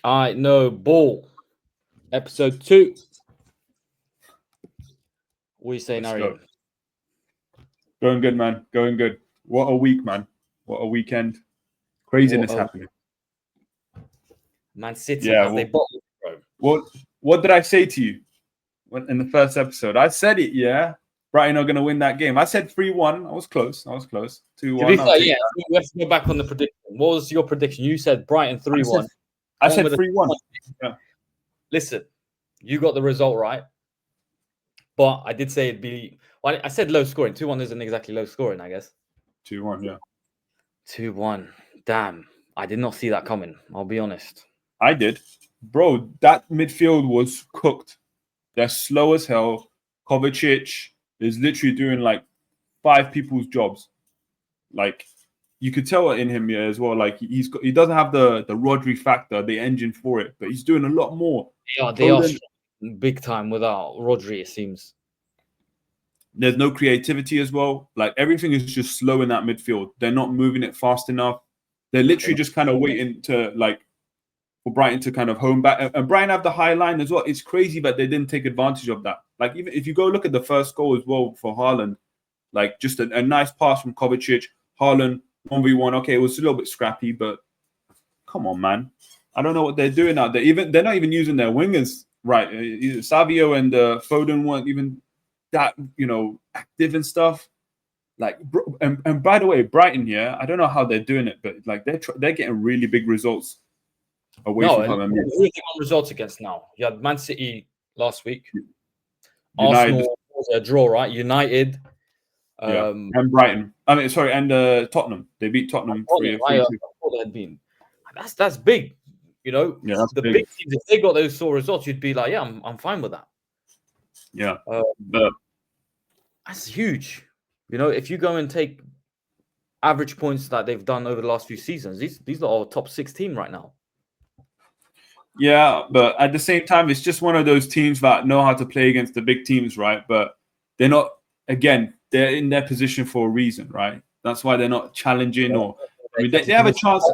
I know ball. Episode 2. What are you saying, Let's Arian? go. Going good, man. Going good. What a week, man. What a weekend. Craziness happening. Man City, Yeah, have they bottled, bro? What did I say to you in the first episode? I said it, yeah. Brighton are going to win that game. I said 3-1. I was close. 2-1. To be fair, yeah, we have to go back on the prediction. What was your prediction? You said Brighton 3-1. I said 3-1. Yeah. Listen, you got the result right. But I did say it'd be... Well, I said low scoring. 2-1 isn't exactly low scoring, I guess. 2-1, yeah. 2-1. Damn. I did not see that coming. I'll be honest. I did. Bro, that midfield was cooked. They're slow as hell. Kovacic is literally doing like 5 people's jobs. Like, you could tell it in him here as well. Like, he doesn't have the Rodri factor, the engine for it, but he's doing a lot more. They are big time without Rodri, it seems. There's no creativity as well. Like, everything is just slow in that midfield. They're not moving it fast enough. They're literally just kind of waiting to, like, for Brighton to kind of home back. And Brighton have the high line as well. It's crazy that they didn't take advantage of that. Like, even if you go look at the first goal as well for Haaland, like, just a nice pass from Kovacic. Haaland, 1v1. Okay, it was a little bit scrappy, but come on, man. I don't know what they're doing out there. They're not even using their wingers right. Savio and Foden weren't even that, active and stuff. Like, and by the way, Brighton here, I don't know how they're doing it, but like they're getting really big results away from home. Who are they on results against now? You had Man City last week. United. Arsenal was a draw, right? United. And Brighton. And Tottenham. They beat Tottenham 3-2. That's big. Yeah, that's the big teams, if they got those sort of results, you'd be like, yeah, I'm fine with that. Yeah. That's huge. If you go and take average points that they've done over the last few seasons, these are our top 6 team right now. Yeah, but at the same time, it's just one of those teams that know how to play against the big teams, right? But they're not, again, they're in their position for a reason, right? That's why they're not challenging they have a chance.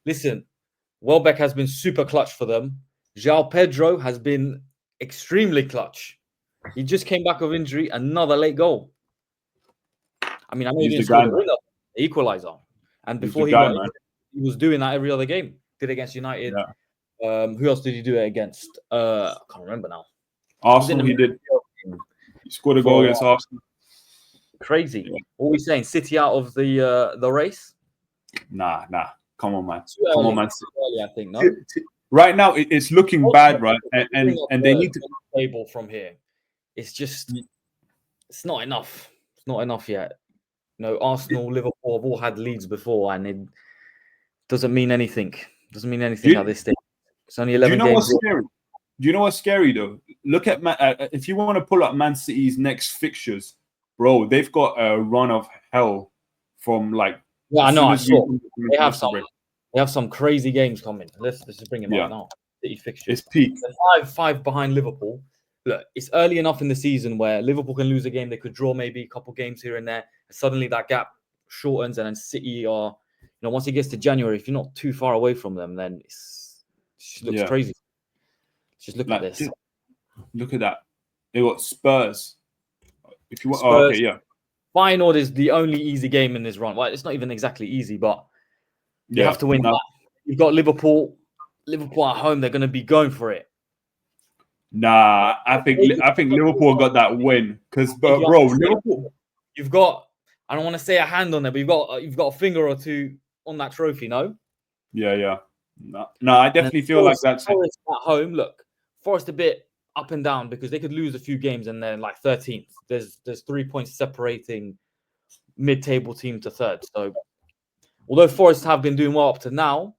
Listen, Welbeck has been super clutch for them. João Pedro has been extremely clutch. He just came back of injury, another late goal. I mean, I know he didn't score the winner, the equalizer. And before he was doing that every other game. Did against United. Yeah. Who else did he do it against? I can't remember now. Arsenal, he did. He scored a goal against Arsenal. Crazy. Yeah. What are we saying? City out of the race? Nah. Come on, man. Come on, man. Too early, I think, no? Right now, it's looking bad, right? And they need to table from here. It's just, it's not enough. It's not enough yet. Arsenal, Liverpool have all had leads before, and it doesn't mean anything. Doesn't mean anything at this stage. It's only 11 games. What's scary? Do you know what's scary though? Look at if you want to pull up Man City's next fixtures, bro, they've got a run of hell from like. Yeah, I know. I saw. They have some crazy games coming. Let's just bring them out now. City fixtures. It's peak. They're 5 behind Liverpool. Look, it's early enough in the season where Liverpool can lose a game. They could draw maybe a couple games here and there. And suddenly that gap shortens, and then City are, once it gets to January, if you're not too far away from them, then it just looks crazy. Just look at this. Look at that. They got Spurs. If you want, Feyenoord is the only easy game in this run. Well, it's not even exactly easy, but you have to win that. You've got Liverpool. Liverpool at home, they're going to be going for it. Nah, I think Liverpool got that win because, bro, Liverpool. You've got. I don't want to say a hand on there, but you've got a finger or two on that trophy, no? Yeah. No, I definitely feel like that's Forest at home. Look, Forest a bit up and down because they could lose a few games and then like 13th. There's 3 points separating mid-table team to third. So although Forest have been doing well up to now,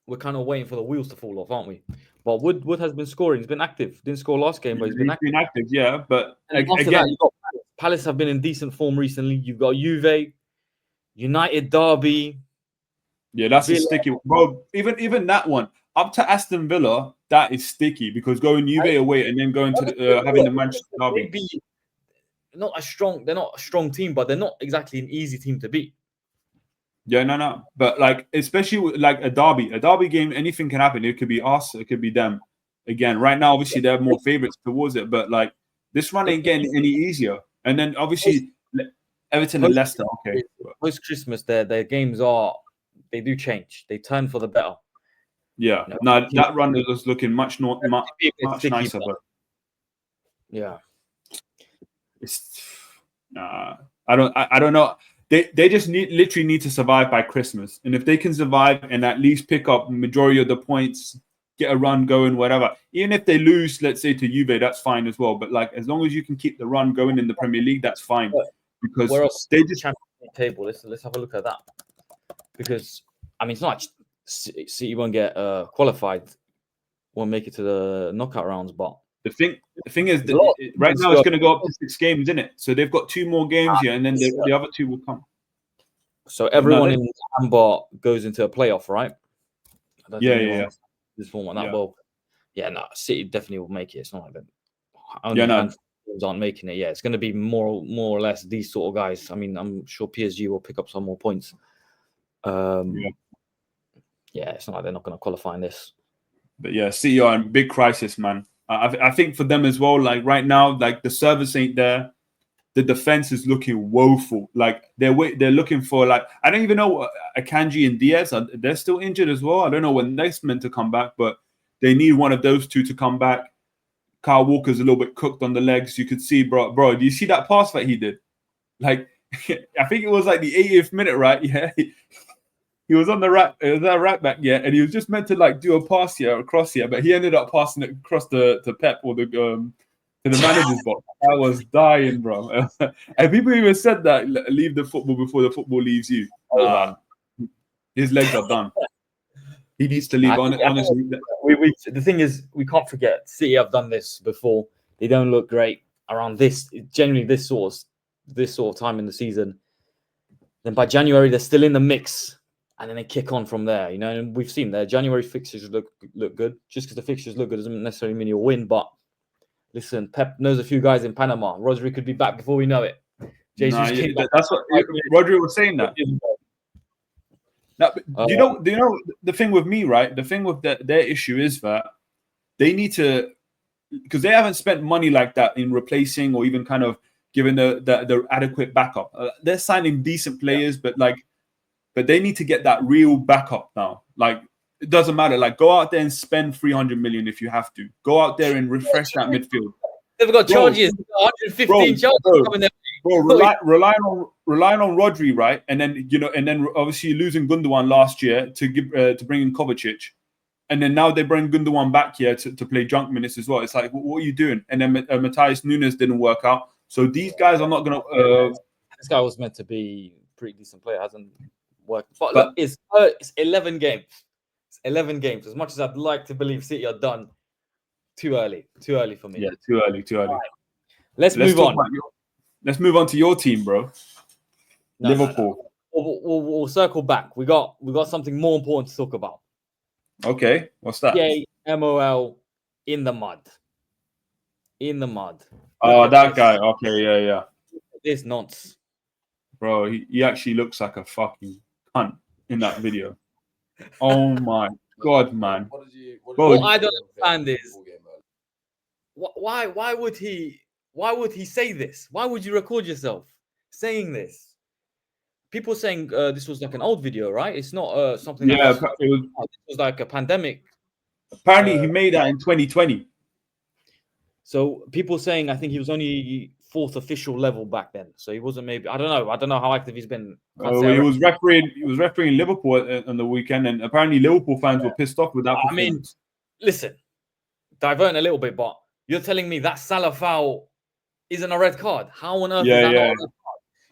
we're kind of waiting for the wheels to fall off, aren't we? But Wood has been scoring. He's been active. Didn't score last game, but he's been active. Yeah, but after that, you've got Palace have been in decent form recently. You've got Juve, United derby. Yeah, that's Villa. A sticky one. Bro, even that one, up to Aston Villa, that is sticky because going Juve away and then going to having the Manchester derby. They're not a strong team, but they're not exactly an easy team to beat. Yeah, no. But like, especially like a derby game, anything can happen. It could be us, it could be them. Again, right now, obviously, they're more favorites towards it, but like this run ain't getting any easier. And then obviously, Everton and Leicester, okay. Post Christmas, their games they do change. They turn for the better. Yeah, You know, no, that run is looking much sticky, nicer, but yeah. it's I don't know. They just literally need to survive by Christmas, and if they can survive and at least pick up the majority of the points, get a run going, whatever. Even if they lose, let's say to Juve, that's fine as well. But like, as long as you can keep the run going in the Premier League, that's fine. Because where else they just Champions League table. Let's have a look at that. Because I mean, it's not like City won't get qualified, won't make it to the knockout rounds, but the thing is that right now it's going to go up to 6 games, isn't it? So they've got 2 more games here, and then the other 2 will come. So everyone in amber goes into a playoff, right? Yeah. This format that well. Yeah, no, City definitely will make it. It's not like that. Only teams aren't making it. Yeah, it's going to be more or less these sort of guys. I mean, I'm sure PSG will pick up some more points. Yeah, it's not like they're not going to qualify in this. But yeah, City are in big crisis, man. I think for them as well. Like right now, like the service ain't there. The defense is looking woeful. Like they're looking for like I don't even know Akanji and Diaz. They're still injured as well. I don't know when they're meant to come back, but they need one of those 2 to come back. Kyle Walker's a little bit cooked on the legs. You could see, bro. Do you see that pass that he did? Like, I think it was like the 80th minute, right? Yeah, he was on the right. It was that right back, yeah, and he was just meant to like do a pass here across here, but he ended up passing it across to Pep or to the manager's box. I was dying, bro. And people even said that leave the football before the football leaves you. His legs are done. He needs to leave. Honestly, the thing is, we can't forget City have done this before. They don't look great around this. Generally, this sort of time in the season. Then by January, they're still in the mix, and then they kick on from there. You know, and we've seen their January fixtures look good. Just because the fixtures look good doesn't necessarily mean you'll win. But listen, Pep knows a few guys in Panama. Rodri could be back before we know it. That's what Rodri was saying. That. Now, do you know the thing with me, right? The thing with their issue is that they need to, because they haven't spent money like that in replacing or even kind of giving the adequate backup. They're signing decent players, but they need to get that real backup now. Like it doesn't matter. Like go out there and spend 300 million if you have to. Go out there and refresh that midfield. They've got charges, 115 charges coming there. Bro, relying on Rodri, right? And then obviously losing Gundogan last year to bring in Kovacic, and then now they bring Gundogan back here to play junk minutes as well. It's like, what are you doing? And then Matthias Nunes didn't work out, so these guys are not gonna. This guy was meant to be a pretty decent player, hasn't worked. But look, it's 11 games. It's 11 games. As much as I'd like to believe City are done, too early for me. Yeah, too early. Right. Let's move on. Let's move on to your team, bro. Liverpool. No. We'll circle back. We got something more important to talk about. Okay, what's that? PGMOL in the mud. Oh, that guy. Okay, yeah. This nonsense. Bro, he actually looks like a fucking cunt in that video. Oh my god, man. What I don't understand is why would he say this? Why would you record yourself saying this? People saying this was like an old video, right? It's not something. Yeah, it was like a pandemic. Apparently, he made that in 2020. So people saying I think he was only 4th official level back then, so he wasn't. Maybe I don't know how active he's been. He was refereeing Liverpool on the weekend, and apparently Liverpool fans were pissed off with that performance. I mean, listen, diverting a little bit, but you're telling me that Salah foul isn't a red card? How on earth is that not a red card?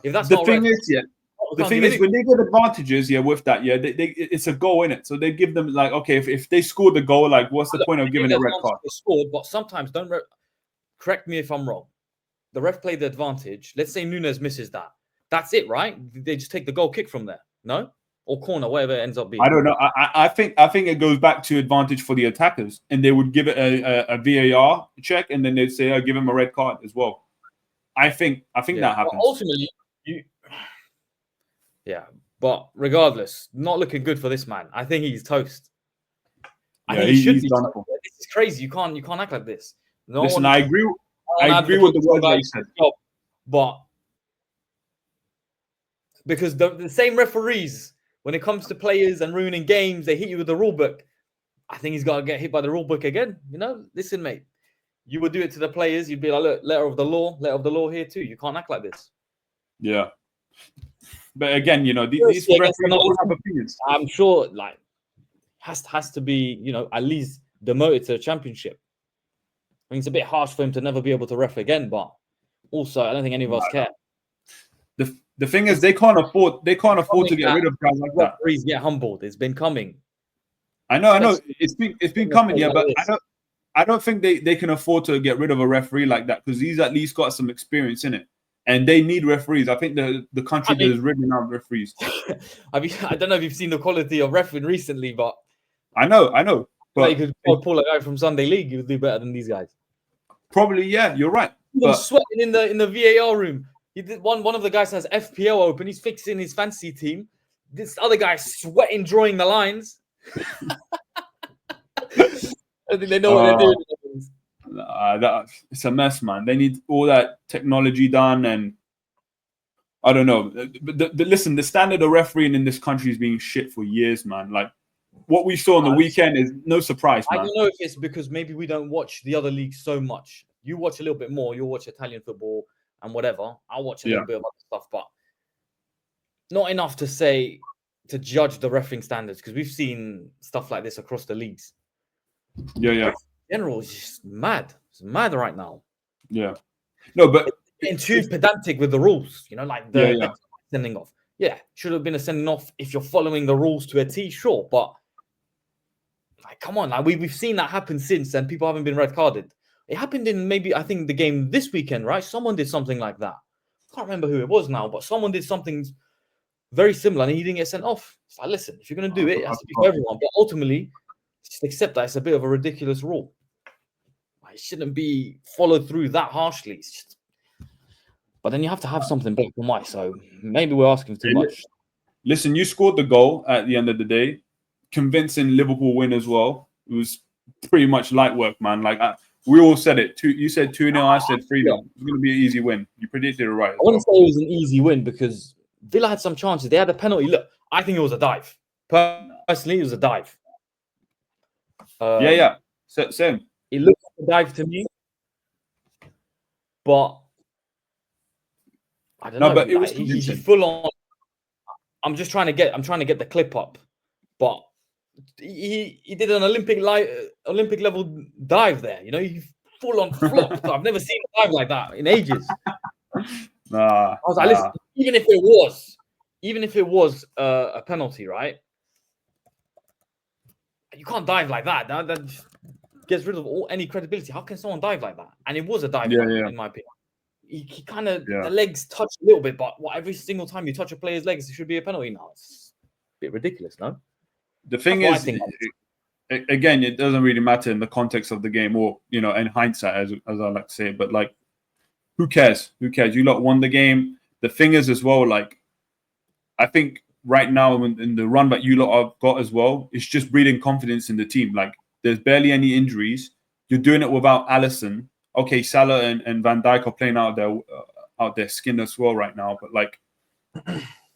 If that's the thing is, when they get advantages, with that, it's a goal in it. So they give them like, okay, if they score the goal, like, what's the point of giving a red card? Scored, but sometimes correct me if I'm wrong. The ref played the advantage. Let's say Nunes misses that. That's it, right? They just take the goal kick from there, no? Or corner, whatever it ends up being. I don't know. I think it goes back to advantage for the attackers, and they would give it a VAR check, and then they'd say, give him a red card as well. I think that happens. But ultimately, But regardless, not looking good for this man. I think he's toast. I Yeah, think he should he's be done toast. for. This is crazy. You can't act like this. No Listen, one, I agree. no I one agree with the advocates words for that that you said. job, but because the same referees, when it comes to players and ruining games, they hit you with the rule book. I think he's got to get hit by the rule book again. You know, listen, mate. You would do it to the players. You'd be like, look, letter of the law here too. You can't act like this. Yeah. But again, you know, these Against referees another all have team, opinions. I'm sure, like, has to be, you know, at least demoted to the championship. I mean, it's a bit harsh for him to never be able to ref again, but also, I don't think any of us care. The thing is, they can't afford to get rid of guys like that. Referees get humbled. It's been coming. I know. It's been coming, yeah, but I don't think they can afford to get rid of a referee like that because he's at least got some experience in it, and they need referees. I think the country is ripping out referees. I don't know if you've seen the quality of refereeing recently, but I know. But like you could pull a guy from Sunday League, you would do better than these guys. Probably, yeah, you're right. But sweating in the VAR room. He did one of the guys has FPL open. He's fixing his fantasy team. This other guy's sweating, drawing the lines. I think they know what they're doing. It's a mess, man. They need all that technology done, and I don't know. Listen, the standard of refereeing in this country has been shit for years, man. Like what we saw on the weekend is no surprise, man. I don't know if it's because maybe we don't watch the other leagues so much. You watch a little bit more. You'll watch Italian football and whatever. I'll watch a little bit of other stuff, but not enough to judge the refereeing standards because we've seen stuff like this across the leagues. Yeah. In general, it's just mad. It's mad right now. Yeah. No, but it's too pedantic with the rules. You know, like the sending off. Yeah, should have been a sending off if you're following the rules to a T, sure, but like, come on, like we've seen that happen since, and people haven't been red carded. It happened in maybe I think the game this weekend, right? Someone did something like that. I can't remember who it was now, but someone did something very similar, and he didn't get sent off. It's like, listen, if you're going to do it, it has to be for everyone. But ultimately, just accept that it's a bit of a ridiculous rule. It shouldn't be followed through that harshly. But then you have to have something black and white. So maybe we're asking too much. Listen, you scored the goal at the end of the day. Convincing Liverpool win as well. It was pretty much light work, man. Like we all said it. You said 2-0, I said 3-0. It's going to be an easy win. You predicted it right. I wouldn't say it was an easy win because Villa had some chances. They had a penalty. Look, I think it was a dive. Personally, it was a dive. Yeah. Same. It looked like a dive to me, but I don't know. But it was he's full on. I'm trying to get the clip up, but he did an Olympic level dive there. You know, he full on flopped. I've never seen a dive like that in ages. I was like, listen, even if it was a penalty, right? You can't dive like that. That gets rid of any credibility. How can someone dive like that? And it was a dive, in my opinion. He kind of the legs touch a little bit, but every single time you touch a player's legs, it should be a penalty now. It's a bit ridiculous, no? The thing is, again, it doesn't really matter in the context of the game or, you know, in hindsight, as I like to say. But, like, who cares? Who cares? You lot won the game. The thing is as well, like, I think right now in the run that you lot have got as well, it's just breeding confidence in the team. Like, there's barely any injuries. You're doing it without Alisson. Okay, Salah and Van Dijk are playing out their skin as well right now. But, like,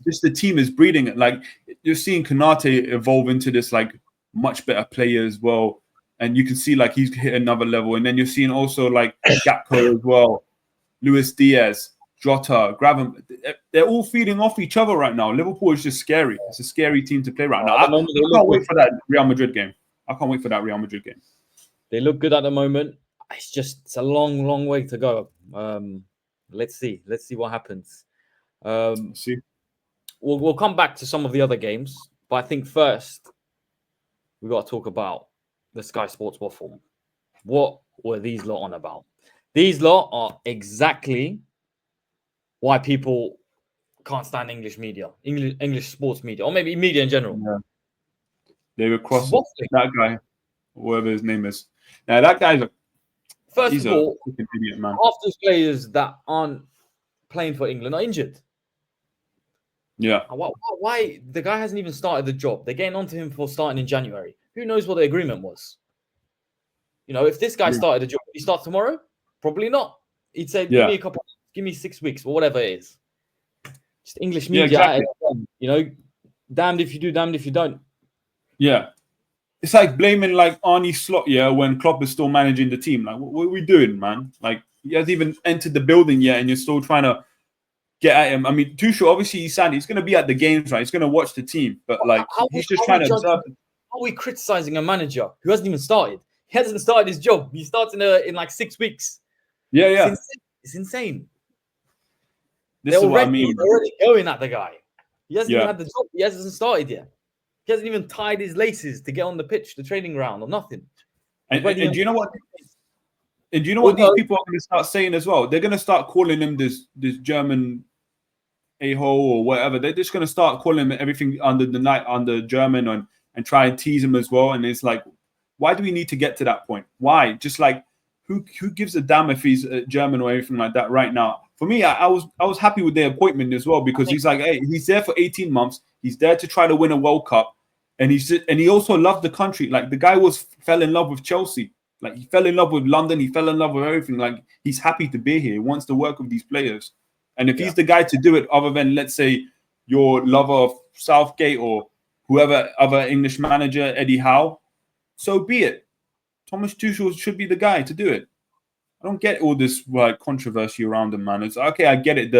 just the team is breeding it. Like, you're seeing Konate evolve into this, like, much better player as well. And you can see, like, he's hit another level. And then you're seeing also, like, Gakpo as well, Luis Diaz, Jota, Gravenberch. They're all feeding off each other right now. Liverpool is just scary. It's a scary team to play right now. I can't wait for that Real Madrid game. They look good at the moment. It's a long, long way to go. Let's see what happens. We'll come back to some of the other games, but I think first we got to talk about the Sky Sports waffle. What were these lot on about? These lot are exactly why people can't stand English media, English sports media, or maybe media in general. Yeah. They were crossing that guy, whatever his name is. Now that guy's First of all, an idiot, man. half those players that aren't playing for England are injured. Yeah. Why the guy hasn't even started the job? They're getting onto him for starting in January. Who knows what the agreement was? You know, if this guy started the job, he start tomorrow? Probably not. He'd say, "Give me a couple, give me 6 weeks or whatever it is." Just English media, exactly. you know, damned if you do, damned if you don't. Yeah. It's like blaming like Arnie Slot, when Klopp is still managing the team. Like, what are we doing, man? Like, he hasn't even entered the building yet, and you're still trying to get at him. I mean, Tuchel, obviously, he's going to be at the games, right? He's going to watch the team, but like, he's just trying to observe. How are we criticizing a manager who hasn't even started? He hasn't started his job. He starts in like 6 weeks. Yeah. It's insane. This is what I mean. They're already going at the guy. He hasn't even had the job. He hasn't started yet. He hasn't even tied his laces to get on the pitch, the training ground, or nothing. And do you know what? And do you know what these people are going to start saying as well? They're going to start calling him this German a-hole or whatever. They're just going to start calling him everything under German and try and tease him as well. And it's like, why do we need to get to that point? Why? Just like, who gives a damn if he's German or anything like that right now? For me, I was happy with their appointment as well, because he's like, hey, he's there for 18 months. He's there to try to win a World Cup, and he also loved the country. Like, the guy fell in love with Chelsea. Like, he fell in love with London. He fell in love with everything. Like, he's happy to be here. He wants to work with these players. And if he's the guy to do it, other than, let's say, your lover of Southgate or whoever other English manager, Eddie Howe, so be it. Thomas Tuchel should be the guy to do it. I don't get all this controversy around him, man. It's okay. I get it.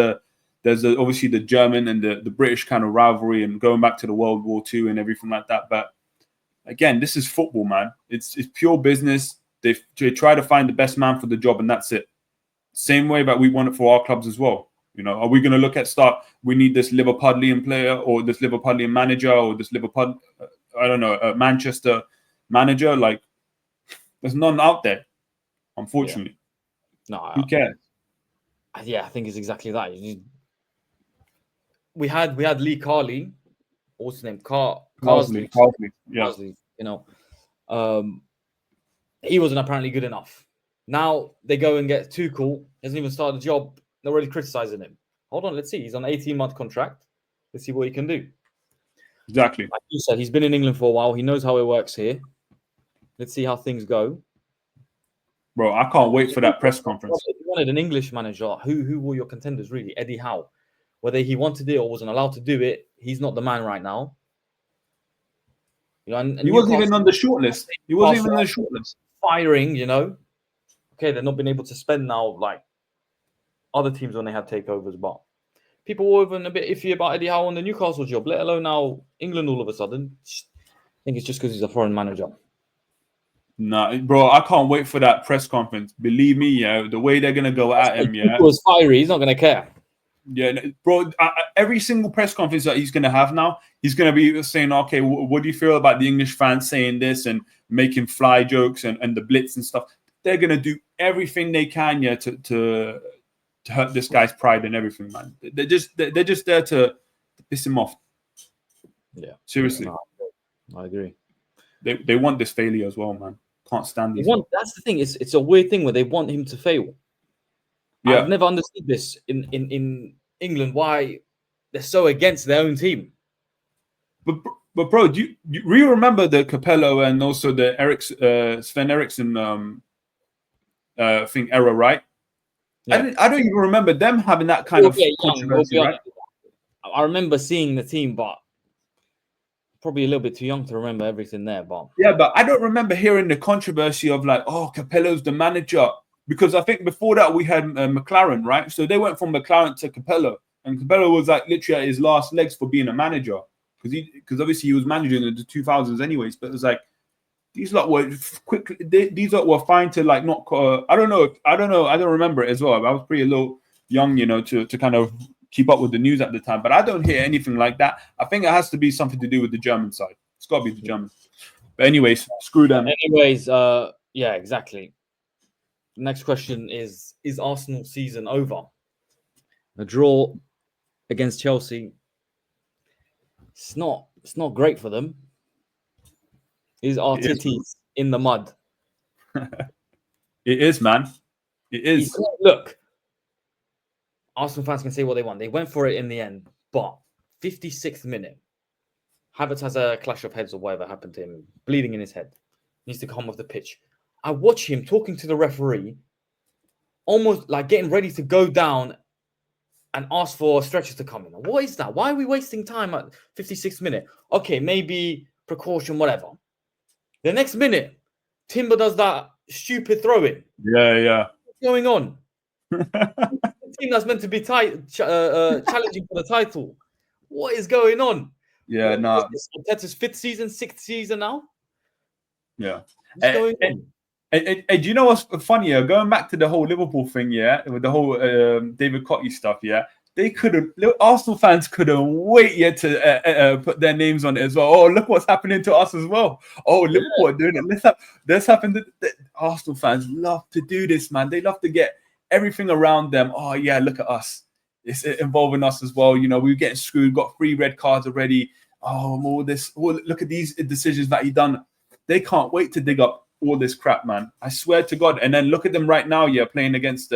There's obviously the German and the British kind of rivalry and going back to the World War II and everything like that. But again, this is football, man. It's pure business. They try to find the best man for the job, and that's it. Same way that we want it for our clubs as well. You know, are we going to look at we need this Liverpudlian player or this Liverpudlian manager or this Manchester manager? Like, there's none out there, unfortunately. No, who cares? Yeah, I think it's exactly that. We had Lee Carley, what's his name? Carsley. Yeah. Carsley, you know, he wasn't apparently good enough. Now they go and get Tuchel. Hasn't even started the job. They're already criticizing him. Hold on, let's see. He's on an 18-month contract. Let's see what he can do. Exactly. Like you said, he's been in England for a while. He knows how it works here. Let's see how things go. Bro, I can't wait for that press conference. If you wanted an English manager, who were your contenders really? Eddie Howe. Whether he wanted it or wasn't allowed to do it, he's not the man right now. You know, and he wasn't even on the shortlist. He wasn't even on the shortlist. Firing, you know. Okay, they've not been able to spend now like other teams when they had takeovers, but people were even a bit iffy about Eddie Howe on the Newcastle job, let alone now England all of a sudden. I think it's just because he's a foreign manager. Nah, bro, I can't wait for that press conference. Believe me, the way they're gonna go at him, If he was fiery, he's not gonna care. Yeah, bro. Every single press conference that he's gonna have now, he's gonna be saying, "Okay, what do you feel about the English fans saying this and making fly jokes and the blitz and stuff?" They're gonna do everything they can, to hurt this guy's pride and everything, man. They're just there to piss him off. Yeah, seriously, no, I agree. They want this failure as well, man. Can't stand these. That's the thing. It's a weird thing where they want him to fail. Yeah. I've never understood this in England. Why they're so against their own team. But bro, do you remember the Capello and also the Sven Eriksson thing era, right? Yeah. I don't even remember them having that kind of controversy, right? I remember seeing the team, but probably a little bit too young to remember everything there. But I don't remember hearing the controversy of like, oh, Capello's the manager, because I think before that we had McLaren, right? So they went from McLaren to Capello, and Capello was like literally at his last legs for being a manager, because obviously he was managing in the 2000s anyways. But it was like these lot were quickly. These lot were fine to like not. I don't know. I don't remember it as well. I was pretty a little young, to kind of keep up with the news at the time. But I don't hear anything like that. I think it has to be something to do with the German side. It's got to be the German. But anyways, screw them. Anyways, yeah, exactly. Next question is Arsenal season over? A draw against Chelsea. It's not great for them. Is Arteta's in the mud? It is, man. It is. Look, Arsenal fans can say what they want. They went for it in the end, but 56th minute. Havertz has a clash of heads or whatever happened to him, bleeding in his head. Needs to come off the pitch. I watch him talking to the referee, almost like getting ready to go down and ask for stretchers to come in. What is that? Why are we wasting time at 56th minute? Okay, maybe precaution, whatever. The next minute, Timber does that stupid throw-in. Yeah. What's going on? The team that's meant to be challenging for the title. What is going on? Yeah, no. Arteta's 5th season, 6th season now. Yeah. What's going on? And do you know what's funnier? Going back to the whole Liverpool thing, yeah, with the whole David Cotty stuff, yeah, Arsenal fans couldn't wait yet to put their names on it as well. Oh, look what's happening to us as well. Oh, Liverpool are doing it. This happened. Arsenal fans love to do this, man. They love to get everything around them. Oh, yeah, look at us. It's involving us as well. You know, we were getting screwed, got 3 red cards already. Oh, all this. Oh, look at these decisions that he done. They can't wait to dig up all this crap, man. I swear to God. And then look at them right now, yeah, playing against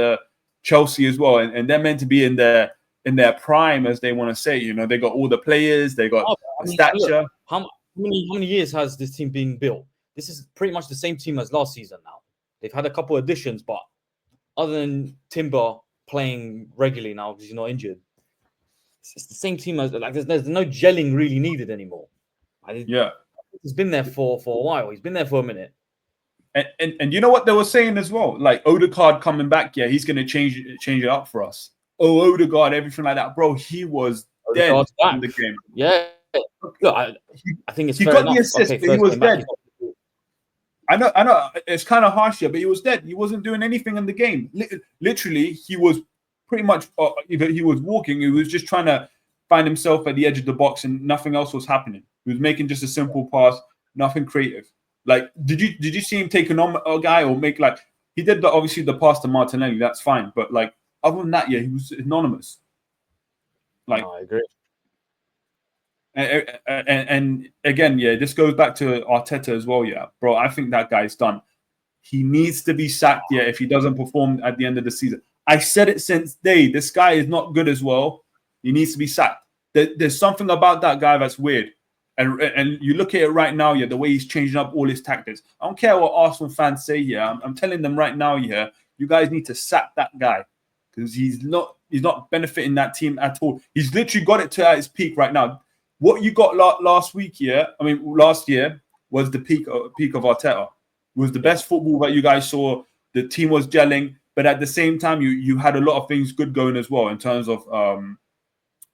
Chelsea as well. And they're meant to be in their prime, as they want to say. You know, they got all the players, they got stature. Look, how many years has this team been built? This is pretty much the same team as last season now. They've had a couple of additions, but other than Timber playing regularly now because he's not injured, it's the same team as like there's no gelling really needed anymore. Yeah. He's been there for a while. He's been there for a minute. And you know what they were saying as well? Like Odegaard coming back, yeah, he's going to change it up for us. Oh, Odegaard, everything like that. Bro, he was dead in the game. Yeah. Look, I think it's he fair got enough. the assist, but he was dead. I know. It's kind of harsh here, but he was dead. He wasn't doing anything in the game. Literally, he was pretty much either he was walking, he was just trying to find himself at the edge of the box and nothing else was happening. He was making just a simple pass, nothing creative. Like, did you see him taking on a guy or make like he did obviously the pass to Martinelli? That's fine, but like other than that, yeah, he was anonymous. Like, I agree. And again, yeah, this goes back to Arteta as well. Yeah, bro, I think that guy's done. He needs to be sacked. Yeah, if he doesn't perform at the end of the season, I said it since day. This guy is not good as well. He needs to be sacked. There's something about that guy that's weird. And you look at it right now, yeah, the way he's changing up all his tactics. I don't care what Arsenal fans say here. I'm telling them right now, yeah, you guys need to sack that guy because he's not benefiting that team at all. He's literally got it to at his peak right now. What you got last year was the peak of Arteta. It was the best football that you guys saw. The team was gelling, but at the same time, you had a lot of things good going as well in terms of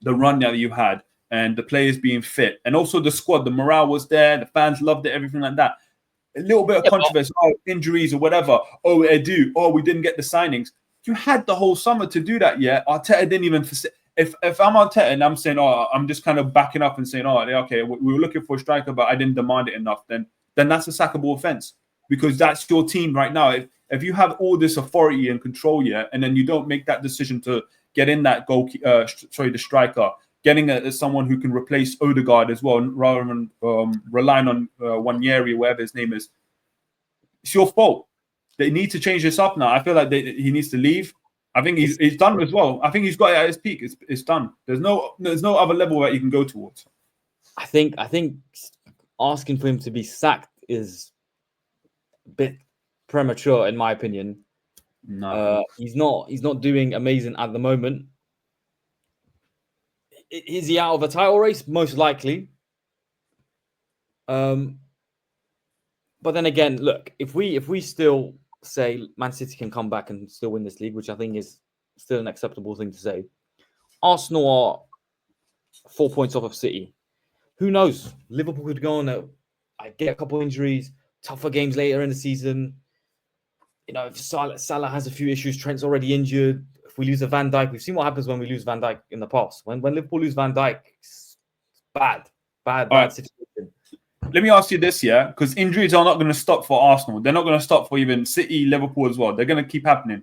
the run that you had. And the players being fit, and also the squad, the morale was there. The fans loved it, everything like that. A little bit of controversy, injuries or whatever. Oh, Edu. Oh, we didn't get the signings. You had the whole summer to do that. Yeah, Arteta didn't even. If I'm Arteta and I'm saying, oh, I'm just kind of backing up and saying, oh, okay, we were looking for a striker, but I didn't demand it enough. Then that's a sackable offense because that's your team right now. If you have all this authority and control, yeah, and then you don't make that decision to get in that the striker. Getting someone who can replace Odegaard as well, rather than relying on Wanyeri, whatever his name is. It's your fault. They need to change this up now. I feel like he needs to leave. I think he's done as well. I think he's got it at his peak. It's done. There's no other level that you can go towards. I think asking for him to be sacked is a bit premature, in my opinion. No, he's not doing amazing at the moment. Is he out of a title race? Most likely. But then again, look, if we still say Man City can come back and still win this league, which I think is still an acceptable thing to say, Arsenal are 4 points off of City. Who knows? Liverpool could go on get a couple of injuries, tougher games later in the season. You know, if Salah has a few issues, Trent's already injured. If we lose a Van Dijk, we've seen what happens when we lose Van Dijk in the past. When Liverpool lose Van Dijk, it's bad situation. Let me ask you this, yeah, because injuries are not going to stop for Arsenal. They're not going to stop for even City, Liverpool as well. They're going to keep happening.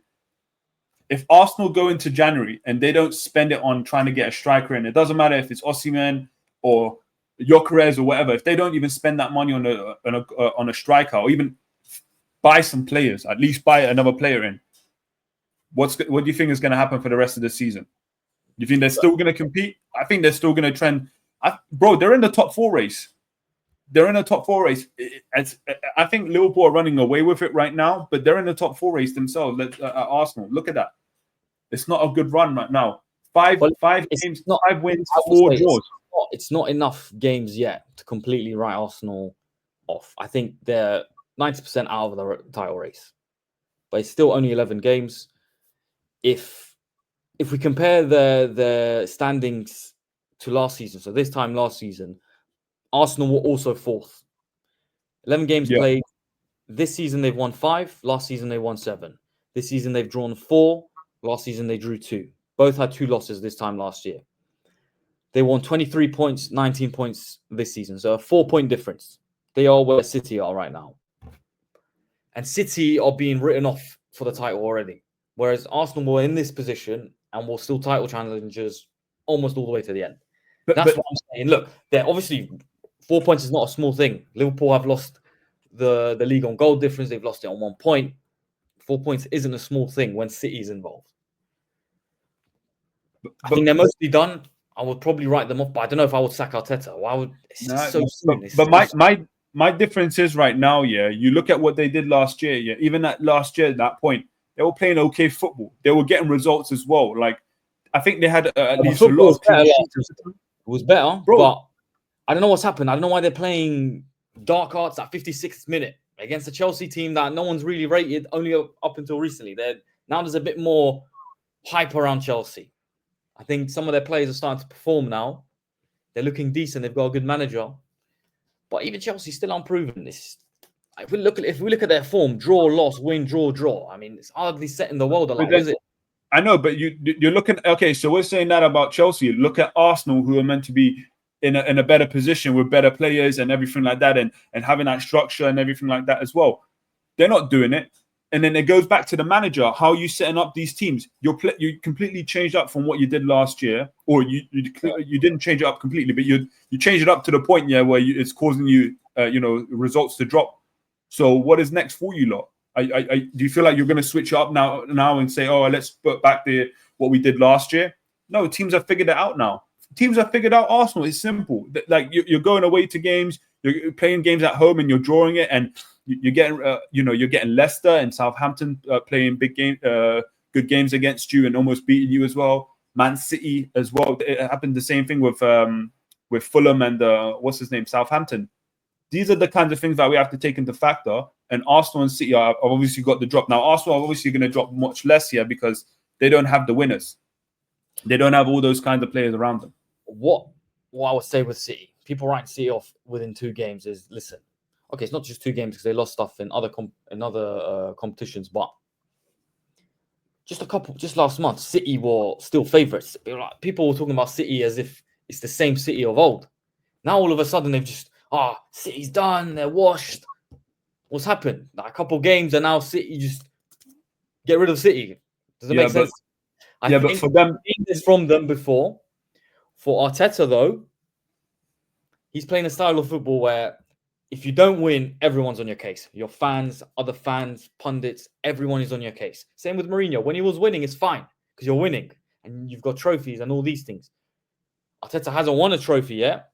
If Arsenal go into January and they don't spend it on trying to get a striker in, it doesn't matter if it's Osimhen or Gyökeres or whatever. If they don't even spend that money on a striker or even buy some players, at least buy another player in. What do you think is going to happen for the rest of the season? You think they're still going to compete? I think they're still going to trend. Bro, they're in the top 4 race. They're in the top 4 race. I think Liverpool are running away with it right now, but they're in the top 4 race themselves. Arsenal, look at that. It's not a good run right now. Five games, 5 wins, 4 draws. It's not enough games yet to completely write Arsenal off. I think they're 90% out of the title race, but it's still only 11 games. If we compare the standings to last season, so this time last season, Arsenal were also 4th. 11 games played. This season they've won 5. Last season they won 7. This season they've drawn 4. Last season they drew 2. Both had 2 losses this time last year. They won 23 points, 19 points this season. So a 4-point difference. They are where City are right now. And City are being written off for the title already. Whereas Arsenal were in this position and were still title challengers almost all the way to the end. That's what I'm saying. Look, they're obviously 4 points is not a small thing. Liverpool have lost the league on goal difference. They've lost it on 1 point. 4 points isn't a small thing when City's involved. I think they're mostly done. I would probably write them off, but I don't know if I would sack Arteta. Why would? It's just so soon. But my difference is right now, you look at what they did last year, even that last year at that point, they were playing okay football. They were getting results as well. Like, I think they had at least a lot of clean sheets. It was better, bro. But I don't know what's happened. I don't know why they're playing dark arts at 56th minute against a Chelsea team that no one's really rated only up until recently. Now there's a bit more hype around Chelsea. I think some of their players are starting to perform now. They're looking decent. They've got a good manager. But even Chelsea's still unproven. If we look at their form, draw, loss, win, draw. I mean, it's hardly set in the world a lot, is it? I know, but you're looking. Okay, so we're saying that about Chelsea. Look at Arsenal, who are meant to be in a better position with better players and everything like that, and having that structure and everything like that as well. They're not doing it. And then it goes back to the manager. How are you setting up these teams? You completely changed up from what you did last year, or you didn't change it up completely, but you changed it up to the point where it's causing you results to drop. So what is next for you lot? Do you feel like you're going to switch it up now and say, oh, let's put back what we did last year? No, teams have figured it out now. Teams have figured out Arsenal. It's simple. Like you're going away to games, you're playing games at home, and you're drawing it, and you're getting Leicester and Southampton playing good games against you and almost beating you as well. Man City as well. It happened the same thing with Fulham and what's his name, Southampton. These are the kinds of things that we have to take into factor. And Arsenal and City have obviously got the drop. Now, Arsenal are obviously going to drop much less here because they don't have the winners. They don't have all those kinds of players around them. What I would say with City, people write City off within 2 games is, listen, okay, it's not just 2 games because they lost stuff in other competitions, but just last month, City were still favourites. People were talking about City as if it's the same City of old. Now all of a sudden they've just, City's done, they're washed. What's happened? Like a couple games and now City just get rid of City. Does it make sense? But for them, this from them before. For Arteta, though, he's playing a style of football where if you don't win, everyone's on your case. Your fans, other fans, pundits, everyone is on your case. Same with Mourinho. When he was winning, it's fine because you're winning and you've got trophies and all these things. Arteta hasn't won a trophy yet,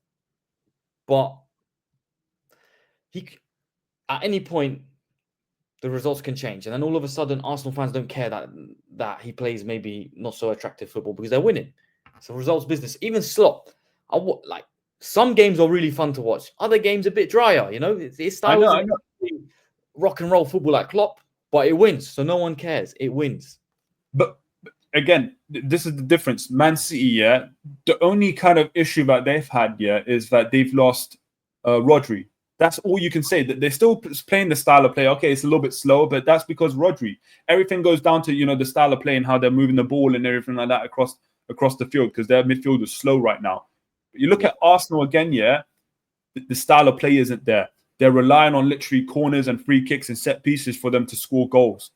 but at any point, the results can change. And then all of a sudden, Arsenal fans don't care that he plays maybe not so attractive football because they're winning. It's a results business. Even Slot, some games are really fun to watch. Other games a bit drier, His style is rock and roll football like Klopp, but it wins. So no one cares. It wins. But again, this is the difference. Man City, the only kind of issue that they've had, is that they've lost Rodri. That's all you can say. That they're still playing the style of play. Okay, it's a little bit slow, but that's because Rodri. Everything goes down to the style of play and how they're moving the ball and everything like that across the field because their midfield is slow right now. But you look at Arsenal again, the style of play isn't there. They're relying on literally corners and free kicks and set pieces for them to score goals.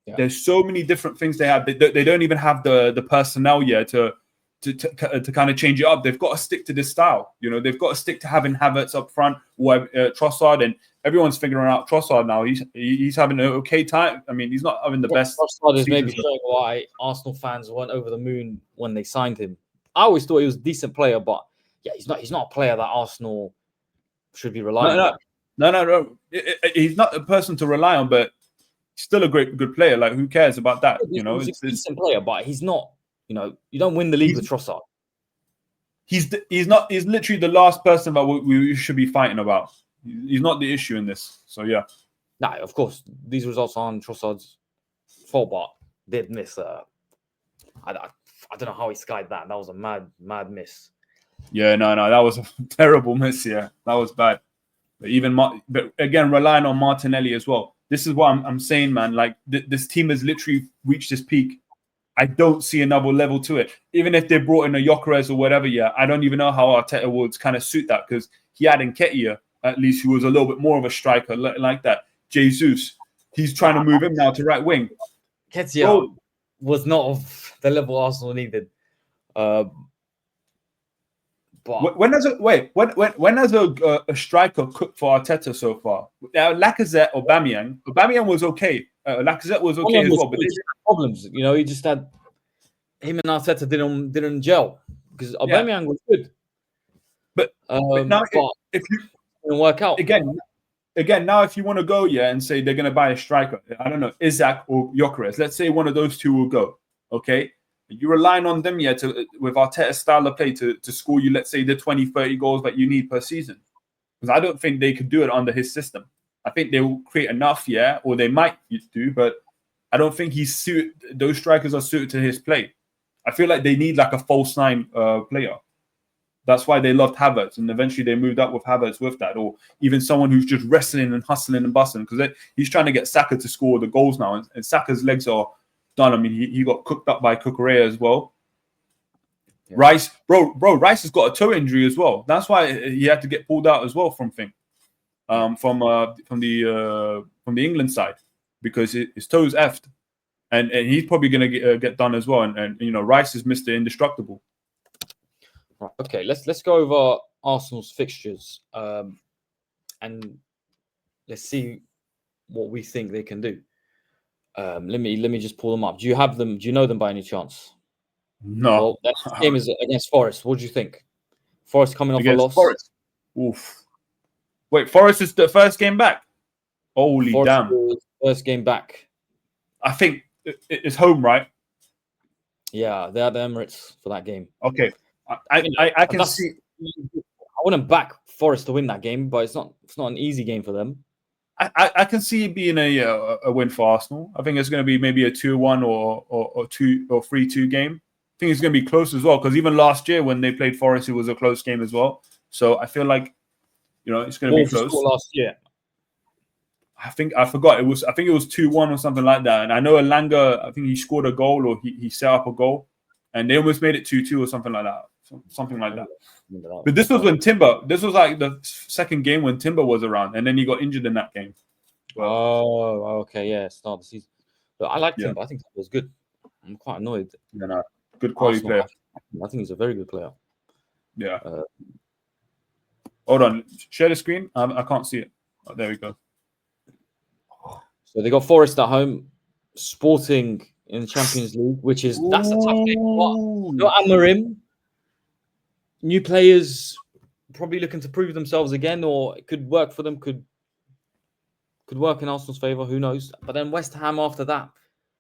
Yeah. There's so many different things they have. They don't even have the personnel to kind of change it up. They've got to stick to this style. They've got to stick to having Havertz up front or Trossard everyone's figuring out Trossard now. He's having an okay time. I mean, he's not having the best. Trossard is maybe showing why Arsenal fans weren't over the moon when they signed him. I always thought he was a decent player, but yeah, he's not a player that Arsenal should be relying on. No. He's not a person to rely on, but still a good player. Like, who cares about that? He's a decent player, but he's not. You don't win the league with Trossard. He's literally the last person that we should be fighting about. He's not the issue in this. So yeah. No, of course these results aren't Trossard's fault, but did miss. I don't know how he skied that. That was a mad miss. Yeah, no, that was a terrible miss. Yeah, that was bad. But again, relying on Martinelli as well. This is what I'm saying, man. Like, this team has literally reached this peak. I don't see another level to it. Even if they brought in a Gyökeres or whatever, yeah, I don't even know how Arteta would kind of suit that, because he had Nketiah, at least, who was a little bit more of a striker like that. Jesus, he's trying to move him now to right wing. Nketiah was not of the level Arsenal needed. But when has a striker cooked for Arteta so far? Lacazette or Aubameyang? Aubameyang was okay. Lacazette was okay as well, but they had problems. He just had him and Arteta didn't gel, because Aubameyang was good. But now, if you didn't work out again, now if you want to go and say they're going to buy a striker, I don't know, Isaac or Gyökeres. Let's say one of those two will go. Okay. You're relying on them, with Arteta's style of play to score you, let's say, the 20, 30 goals that you need per season. Because I don't think they could do it under his system. I think they will create enough, or they might do, but I don't think those strikers are suited to his play. I feel like they need like a false nine player. That's why they loved Havertz, and eventually they moved up with Havertz with that, or even someone who's just wrestling and hustling and bustling, because he's trying to get Saka to score the goals now, and Saka's legs are done. I mean, he got cooked up by Cucurella as well. Yeah. Rice has got a toe injury as well. That's why he had to get pulled out as well from the England side, because his toe's effed, and he's probably going to get done as well. And Rice is Mr. Indestructible. Right. Okay, let's go over Arsenal's fixtures, and let's see what we think they can do. Let me just pull them up. Do you have them? Do you know them by any chance? No. Well, that game is against Forest. What do you think? Forest coming off a loss. Forest. Oof. Wait, Forest is the first game back. Holy Forest damn! First game back. I think it's home, right? Yeah, they're at the Emirates for that game. Okay, I can see. I wouldn't back Forest to win that game, but it's not an easy game for them. I can see it being a win for Arsenal. I think it's going to be maybe a 2-1 or 3-2 game. I think it's going to be close as well, because even last year when they played Forest, it was a close game as well. So I feel like it's going to be close. Last year, I forgot. I think it was 2-1 or something like that. And I know Elanga, I think he scored a goal, or he set up a goal, and they almost made it 2-2 or something like that. Something like that. But this was when Timber. This was like the second game when Timber was around, and then he got injured in that game. Oh, okay, yeah, start the season. But I like Timber. I think Timber was good. I'm quite annoyed. Good quality player. I think he's a very good player. Yeah. Hold on. Share the screen. I can't see it. Oh, there we go. So they got Forest at home, Sporting in the Champions League, that's a tough game. Amorim. New players probably looking to prove themselves again, or it could work for them, could work in Arsenal's favour, who knows. But then West Ham after that,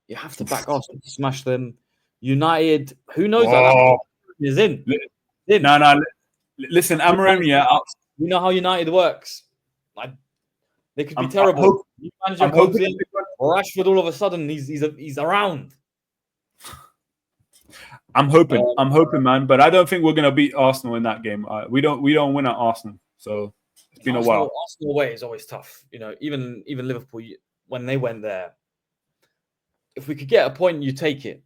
you have to back Arsenal to smash them. United, who knows? That is in. No. Listen, Amorim, you know how United works. Like, they could be terrible. Manager comes in, Rashford all of a sudden he's around. I'm hoping, man, but I don't think we're gonna beat Arsenal in that game. We don't win at Arsenal, so it's been a while. Arsenal away is always tough, Even Liverpool, when they went there, if we could get a point, you take it.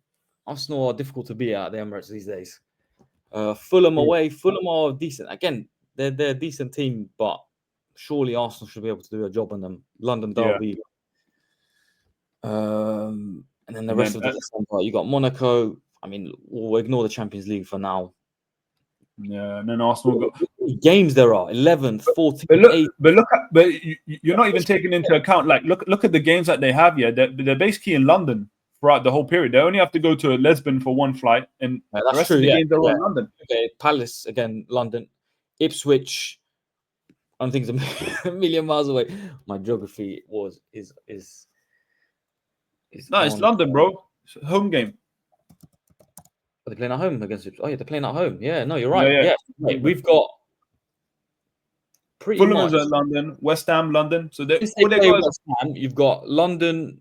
Arsenal are difficult to beat at the Emirates these days. Fulham away, Fulham are decent. Again, they're a decent team, but surely Arsenal should be able to do a job on them. London derby, and then the rest of the December, you got Monaco. I mean, we'll ignore the Champions League for now. Yeah, and then Arsenal got many games there are. 11th, 14th, But look at, but you're not even taking into account, like, look at the games that they have here. They're basically in London throughout the whole period. They only have to go to Lisbon for one flight, and that's the rest true, of the games are all in London. Okay, Palace again, London, Ipswich. I don't think it's a million miles away. My geography is No, it's London, bro. It's a home game. Are they playing at home against Ipswich? Oh yeah, they're playing at home. Yeah, no, you're right. Yeah. Yeah, right. We've got pretty Fulham much is at London, West Ham, London. So since they play West Ham, you've got London.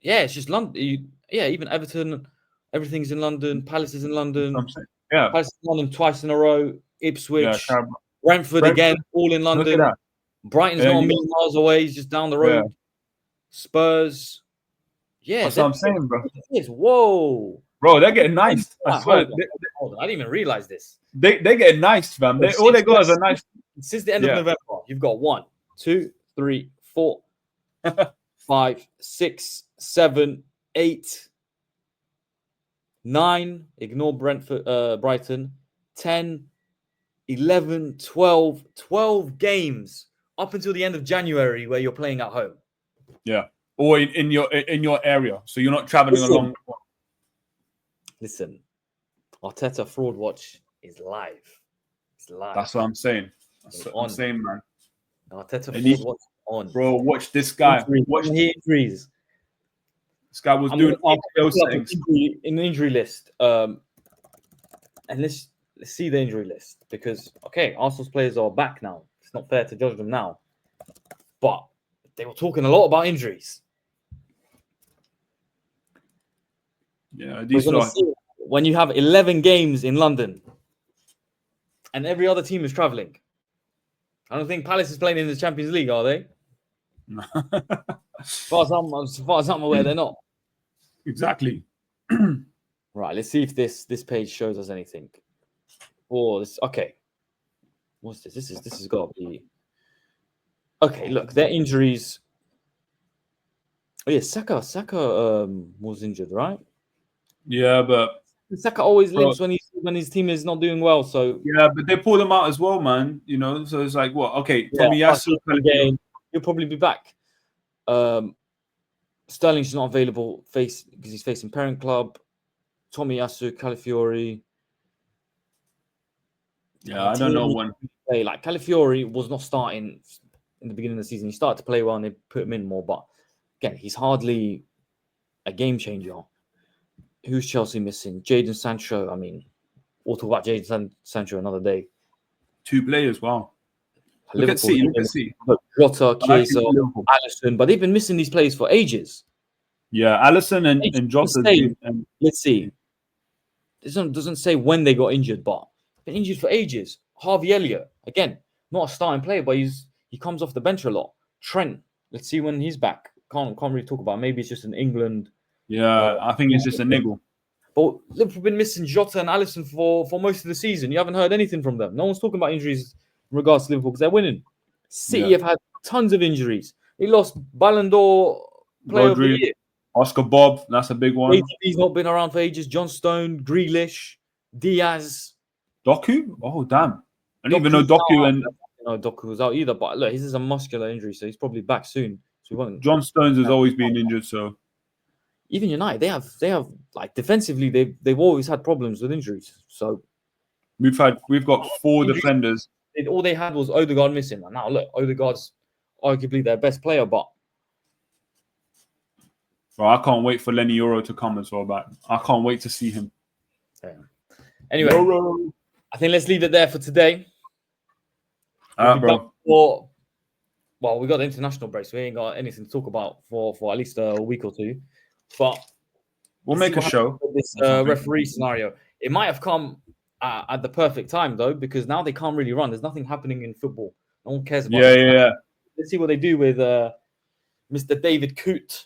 Yeah, it's just London. Yeah, even Everton, everything's in London. Palace is in London. Yeah, Palace is in London twice in a row. Ipswich, yeah, Brentford again, all in London. Look at that. Brighton's not a million miles away. He's just down the road. Yeah. Spurs. Yeah, that's what I'm saying, bro. Whoa, bro, they're getting nice. I swear. Hold on. I didn't even realize this. They get nice, fam. All they got is a nice. Since the end of November, you've got 1, 2, 3, 4, 5, 6, 7, 8, 9. Ignore Brentford, Brighton. 10, 11, 12 games up until the end of January where you're playing at home. Yeah, or in your area, so you're not traveling along. Listen, Arteta Fraud Watch is live. It's live. That's what I'm saying. That's what I'm saying, man. Arteta Fraud Watch on. Bro, watch this guy. Watch the injuries. This guy was doing RPO settings in the injury list. And let's see the injury list, because Arsenal's players are back now. It's not fair to judge them now, but they were talking a lot about injuries. Yeah, when you have 11 games in London and every other team is traveling. I don't think Palace is playing in the Champions League, are they? As far as I'm aware, they're not. Exactly. Right, let's see if this page shows us anything. Oh, this What's this? This has got to be. Okay, look, their injuries. Oh yeah, Saka was injured, right? Yeah, but Saka always limps when his team is not doing well. So yeah, but they pull him out as well, man. You know, so it's like what? Okay, Tomiyasu game, he'll probably be back. Sterling's not available because he's facing Parent Club. Tomiyasu, Calafiori. Yeah, I don't know when. Like Calafiori was not starting in the beginning of the season. He started to play well and they put him in more, but again, he's hardly a game changer. Who's Chelsea missing? Jadon Sancho. I mean, we'll talk about Jadon Sancho another day. 2 players, wow. Look at City. Jota, Chiesa, Alisson, but they've been missing these players for ages. Yeah, Alisson and Jota. Let's see. This doesn't say when they got injured, but been injured for ages. Harvey Elliott, again, not a starting player, but he comes off the bench a lot. Trent, let's see when he's back. Can't really talk about it. Maybe it's just an England. Yeah, I think it's just a niggle. But Liverpool have been missing Jota and Alisson for most of the season. You haven't heard anything from them. No one's talking about injuries in regards to Liverpool because they're winning. City have had tons of injuries. They lost Ballon d'Or Player of the Year. Oscar Bob, that's a big one. He's not been around for ages. John Stone, Grealish, Diaz. Doku? Oh, damn. I didn't even know Doku Doku was out either. But look, his is a muscular injury, so he's probably back soon. So John Stones has always been injured, so. Even United, they have like defensively, they've always had problems with injuries. So we've got 4 defenders. All they had was Odegaard missing. And now look, Odegaard's arguably their best player, but Bro, I can't wait for Lenny Euro to come as well back. I can't wait to see him. Yeah. Anyway, I think let's leave it there for today. All right, bro. We got the international break, so we ain't got anything to talk about for at least a week or two. But we'll make a show. This referee scenario. It might have come at the perfect time, though, because now they can't really run. There's nothing happening in football. No one cares about it. Yeah. Let's see what they do with Mr. David Coote.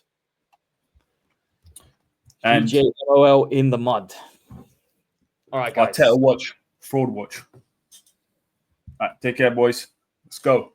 And PGMOL in the mud. All right, guys. Arteta watch. Fraud watch. All right, take care, boys. Let's go.